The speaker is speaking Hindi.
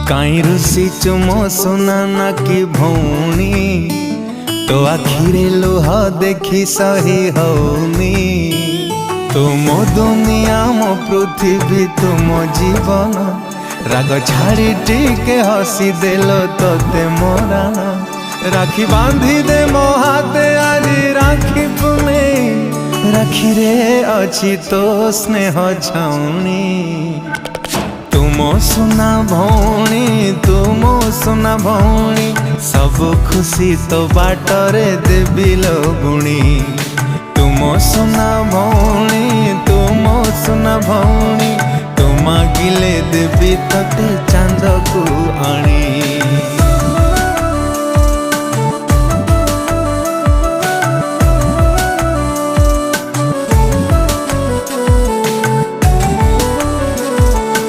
काई रुषिचु मो सुना ना कि भौणी तो आखिरे लुह देखी सही हौनी। तुम दुनिया मो पृथ्वी तुम जीवन राग छाड़ी टिके हसी देलो तोते मोरान। राखी बांधी दे मो हाथे आज राखी पुने राखी रे अच्छी तो स्नेह छाउनी। तुम सुना भौणी तुम सुना भौणी सब खुशी तो बाटरे देवी लगुणी। तुम सुना भौणी तुम सुना भौणी तुम गिले देवी तते चांद को आनी।